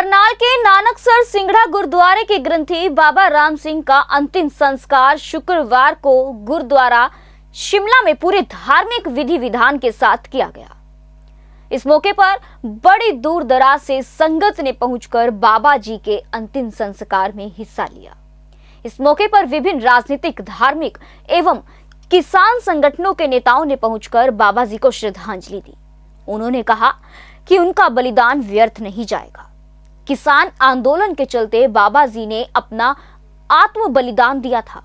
करनाल के नानकसर सिंगड़ा गुरुद्वारे के ग्रंथी बाबा राम सिंह का अंतिम संस्कार शुक्रवार को गुरुद्वारा शिमला में पूरे धार्मिक विधि विधान के साथ किया गया। इस मौके पर बड़ी दूर दराज से संगत ने पहुंचकर बाबा जी के अंतिम संस्कार में हिस्सा लिया। इस मौके पर विभिन्न राजनीतिक, धार्मिक एवं किसान संगठनों के नेताओं ने पहुंचकर बाबा जी को श्रद्धांजलि दी। उन्होंने कहा कि उनका बलिदान व्यर्थ नहीं जाएगा। किसान आंदोलन के चलते बाबा जी ने अपना आत्म बलिदान दिया था।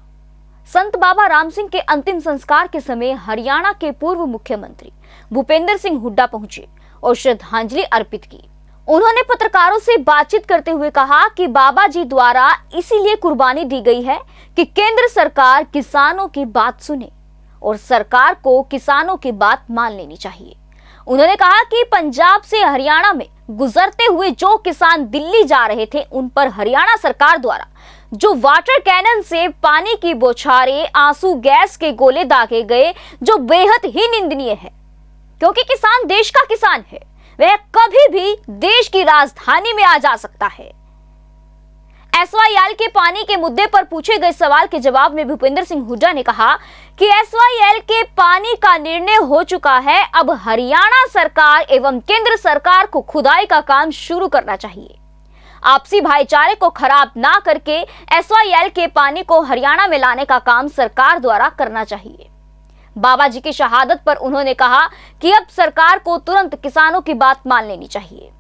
संत बाबा राम सिंह के अंतिम संस्कार के समय हरियाणा के पूर्व मुख्यमंत्री भूपेंद्र सिंह हुड्डा पहुंचे और श्रद्धांजलि अर्पित की। उन्होंने पत्रकारों से बातचीत करते हुए कहा कि बाबा जी द्वारा इसीलिए कुर्बानी दी गई है कि केंद्र सरकार किसानों की बात सुने और सरकार को किसानों की बात मान लेनी चाहिए। उन्होंने कहा कि पंजाब से हरियाणा में गुजरते हुए जो किसान दिल्ली जा रहे थे, उन पर हरियाणा सरकार द्वारा जो वाटर कैनन से पानी की बौछारें, आंसू गैस के गोले दागे गए, जो बेहद ही निंदनीय है, क्योंकि किसान देश का किसान है। वह कभी भी देश की राजधानी में आ जा सकता है। एसवाईएल के पानी के मुद्दे पर पूछे गए सवाल के जवाब में भूपेंद्र सिंह हुड्डा ने कहा कि एसवाईएल के पानी का निर्णय हो चुका है। अब हरियाणा सरकार एवं केंद्र सरकार को खुदाई का काम शुरू करना चाहिए। आपसी भाईचारे को खराब ना करके एसवाईएल के पानी को हरियाणा में लाने का काम सरकार द्वारा करना चाहिए। बाबा जी की शहादत पर उन्होंने कहा कि अब सरकार को तुरंत किसानों की बात मान लेनी चाहिए।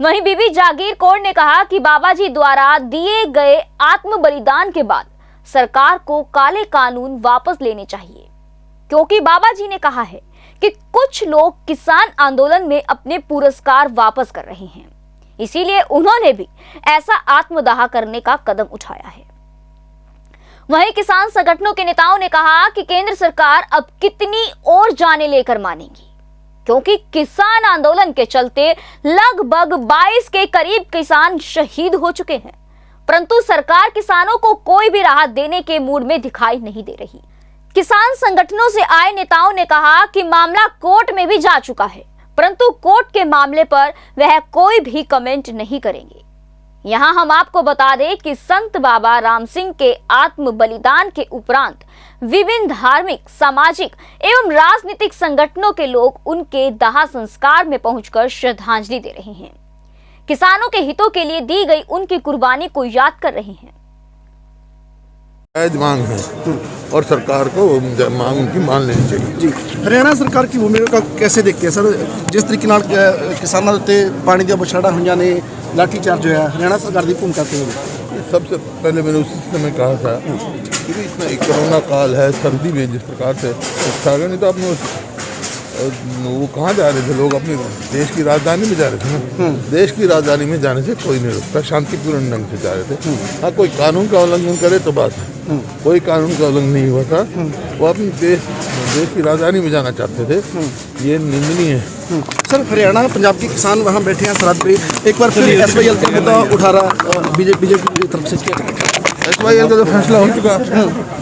वहीं बीबी जागीर कौर ने कहा कि बाबा जी द्वारा दिए गए आत्म बलिदान के बाद सरकार को काले कानून वापस लेने चाहिए, क्योंकि बाबा जी ने कहा है कि कुछ लोग किसान आंदोलन में अपने पुरस्कार वापस कर रहे हैं, इसीलिए उन्होंने भी ऐसा आत्मदाह करने का कदम उठाया है। वहीं किसान संगठनों के नेताओं ने कहा कि केंद्र सरकार अब कितनी और जानें लेकर मानेगी, क्योंकि किसान आंदोलन के चलते लगभग 22 के करीब किसान शहीद हो चुके हैं, परंतु सरकार किसानों को कोई भी राहत देने के मूड में दिखाई नहीं दे रही। किसान संगठनों से आए नेताओं ने कहा कि मामला कोर्ट में भी जा चुका है, परंतु कोर्ट के मामले पर वह कोई भी कमेंट नहीं करेंगे। यहां हम आपको बता दें कि संत बाबा राम सिंह के आत्म बलिदान के उपरांत विभिन्न धार्मिक, सामाजिक एवं राजनीतिक संगठनों के लोग उनके दाह संस्कार में पहुंचकर श्रद्धांजलि दे रहे हैं। किसानों के हितों के लिए दी गई उनकी कुर्बानी को याद कर रहे हैं। मांग है और सरकार को मांग उनकी मान लेनी चाहिए। जी, हरियाणा सरकार की भूमिका का कैसे देखते हैं सर? जिस तरीके नाल किसानों उत्ते पानी दी बछड़ा हुई ने लाठी चार्ज होया, हरियाणा सरकार की भूमिका क्या? सबसे पहले मैंने उसी समय कहा था कि इतना एक कोरोना काल है, सर्दी में जिस प्रकार से नहीं तो अपने वो कहाँ जा रहे थे लोग? अपने देश की राजधानी में जा रहे थे ना। देश की राजधानी में जाने से कोई नहीं रुकता, शांतिपूर्ण ढंग से जा रहे थे। हाँ, कोई कानून का उल्लंघन करे तो बात है, कोई कानून का उल्लंघन नहीं हुआ था। वो अपनी देश की राजधानी में जाना चाहते थे, ये निंदनीय है। सर, हरियाणा पंजाब के किसान वहाँ बैठे हैं सरहद पे, एक बार फिर एसवाईएल का मुद्दा उठा रहा बीजेपी की तरफ से। एसवाईएल का तो फैसला हो चुका,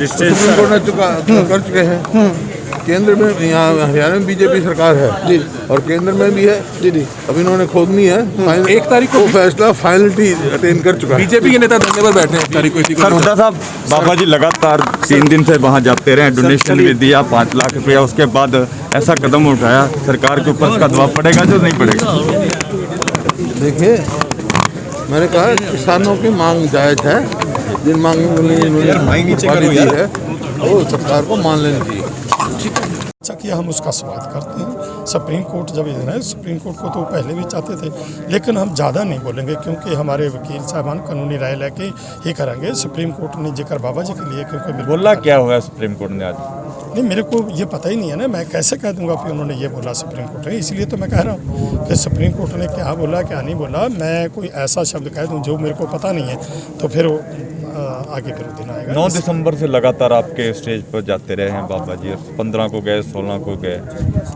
सुप्रीम कोर्ट ने कर चुके हैं। केंद्र में, यहाँ हरियाणा में बीजेपी सरकार है जी, और केंद्र में भी है जी। अब इन्होंने खोदनी है। 1 तारीख को फैसला फाइनलिटी अटेन कर चुका है। बीजेपी के नेता धरने पर बैठे हैं तारीख को। सर, हुड्डा साहब, बाबा जी लगातार 3 दिन से वहाँ जाते रहे, डोनेशन भी दिया 5 लाख रुपया, उसके बाद ऐसा कदम उठाया, सरकार के ऊपर इसका दबाव पड़ेगा जो नहीं पड़ेगा? देखिए, मैंने कहा किसानों की मांग जायज है, जिन मांगों है वो सरकार को मान लेनी चाहिए। अच्छा किया, हम उसका स्वागत करते हैं। सुप्रीम कोर्ट जब ये है, सुप्रीम कोर्ट को तो पहले भी चाहते थे, लेकिन हम ज़्यादा नहीं बोलेंगे, क्योंकि हमारे वकील साहबान कानूनी राय लेके ही करेंगे। सुप्रीम कोर्ट ने जिक्र बाबा जी के लिए, क्योंकि बोला क्या हुआ सुप्रीम कोर्ट ने आज? नहीं, मेरे को ये पता ही नहीं है ना, मैं कैसे कह दूंगा कि उन्होंने ये बोला सुप्रीम कोर्ट ने। इसलिए तो मैं कह रहा हूँ कि सुप्रीम कोर्ट ने क्या बोला क्या नहीं बोला। मैं कोई ऐसा शब्द कह दूँ जो मेरे को पता नहीं है, तो फिर आगे फिर दिन आएगा। 9 दिसंबर से लगातार आपके स्टेज पर जाते रहे हैं बाबा जी, 15 को गए, 16 को गए,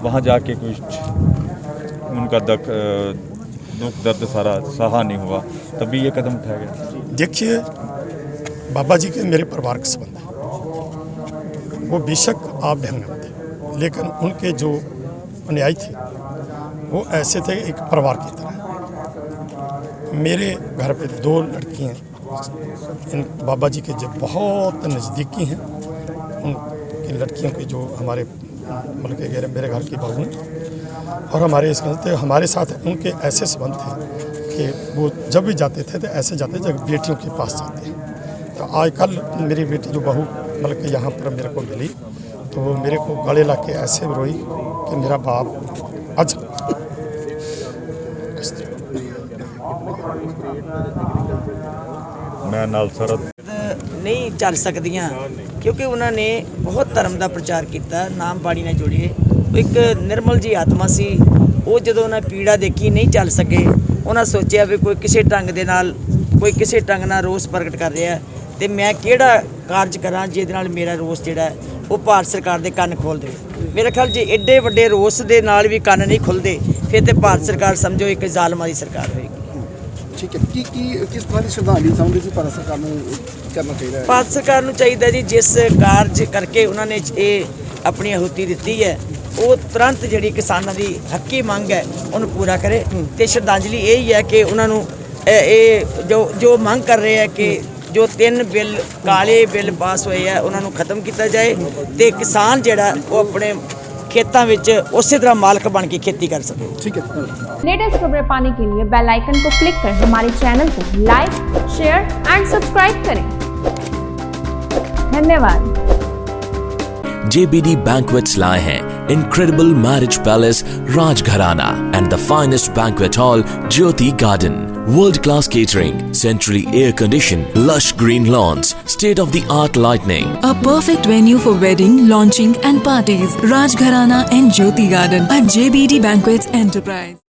वहाँ जाके कुछ उनका दुख दर्द सारा सहा नहीं हुआ, तभी ये कदम उठाया गया। देखिए, बाबा जी के मेरे परिवार के संबंध है, वो बेशक आप ढंग थे, लेकिन उनके जो अनुयायी थे वो ऐसे थे एक परिवार की तरह। मेरे घर पे 2 लड़कियाँ इन बाबा जी के जो बहुत नज़दीकी हैं, उनकी लड़कियों की जो हमारे मतलब के मेरे घर की बहू हैं और हमारे हमारे साथ उनके ऐसे संबंध थे कि वो जब भी जाते थे तो ऐसे जाते जब बेटियों के पास जाते हैं। तो आज कल मेरी बेटी जो बहू मतलब कि यहाँ पर मेरे को मिली तो वो मेरे को गले ला के ऐसे रोई कि मेरा बाप आज मैं नाल सरद ਨਹੀਂ ਚੱਲ ਸਕਦੀਆਂ ਕਿਉਂਕਿ ਉਹਨਾਂ ਨੇ ਬਹੁਤ ਧਰਮ ਦਾ ਪ੍ਰਚਾਰ ਕੀਤਾ, ਨਾਮ ਬਾਣੀ ਨਾਲ ਜੁੜੇ। ਉਹ ਇੱਕ ਨਿਰਮਲ ਜੀ ਆਤਮਾ ਸੀ। ਉਹ ਜਦੋਂ ਉਹਨਾਂ ਪੀੜਾ ਦੇਖੀ ਨਹੀਂ ਚੱਲ ਸਕੇ, ਉਹਨਾਂ ਸੋਚਿਆ ਵੀ ਕੋਈ ਕਿਸੇ ਢੰਗ ਦੇ ਨਾਲ ਕੋਈ ਕਿਸੇ ਢੰਗ ਨਾਲ ਰੋਸ ਪ੍ਰਗਟ ਕਰ ਰਿਹਾ ਤੇ ਮੈਂ ਕਿਹੜਾ ਕਾਰਜ ਕਰਾਂ ਜਿਹਦੇ ਨਾਲ ਮੇਰਾ ਰੋਸ ਜਿਹੜਾ ਉਹ ਭਾਰਤ ਸਰਕਾਰ ਦੇ ਕੰਨ ਖੋਲ ਦੇ। ਮੇਰੇ ਖਿਆਲ ਜੇ ਐਡੇ ਵੱਡੇ ਰੋਸ ਦੇ ਨਾਲ ਵੀ ਕੰਨ ਨਹੀਂ ਖੁੱਲਦੇ ਫਿਰ ਤੇ ਭਾਰਤ ਸਰਕਾਰ ਸਮਝੋ ਇੱਕ ਜ਼ਾਲਮਾਂ ਦੀ ਸਰਕਾਰ ਹੋਏਗੀ। ਠੀਕ ਹੈ, ਕਿਸ ਤਰ੍ਹਾਂ ਦੀ ਸ਼ਰਧਾਂਜਲੀ ਚਾਹੁੰਦੇ ਸੀ ਭਾਰਤ ਸਰਕਾਰ ਨੂੰ ਕਰਨਾ ਚਾਹੀਦਾ ਹੈ? ਭਾਰਤ ਸਰਕਾਰ ਨੂੰ ਚਾਹੀਦਾ ਜੀ ਜਿਸ ਕਾਰਜ ਕਰਕੇ ਉਹਨਾਂ ਨੇ ਇਹ ਆਪਣੀ ਆਹੂਤੀ ਦਿੱਤੀ ਹੈ ਉਹ ਤੁਰੰਤ ਜਿਹੜੀ ਕਿਸਾਨਾਂ ਦੀ ਹੱਕੀ ਮੰਗ ਹੈ ਉਹਨੂੰ ਪੂਰਾ ਕਰੇ ਤੇ ਸ਼ਰਧਾਂਜਲੀ ਇਹ ਹੀ ਹੈ ਕਿ ਉਹਨਾਂ ਨੂੰ ਇਹ ਜੋ ਮੰਗ ਕਰ ਰਹੇ ਹੈ ਕਿ ਜੋ 3 ਬਿੱਲ ਕਾਲੇ ਬਿੱਲ ਪਾਸ ਹੋਏ ਆ ਉਹਨਾਂ ਨੂੰ ਖਤਮ ਕੀਤਾ ਜਾਏ ਤੇ ਕਿਸਾਨ ਜਿਹੜਾ ਉਹ ਆਪਣੇ खेतों में उसी तरह मालिक बन के खेती कर सके। ठीक है। लेटेस्ट खबरें पाने के लिए बेल आइकन को क्लिक कर हमारे चैनल को लाइक, शेयर एंड सब्सक्राइब करें। धन्यवाद। JBD Banquets लाए हैं incredible marriage palace Rajgharana and the finest banquet hall Jyoti Garden. World-class catering, centrally air-conditioned, lush green lawns, state-of-the-art lighting. A perfect venue for wedding, launching and parties. Rajgharana and Jyoti Garden at JBD Banquets Enterprise.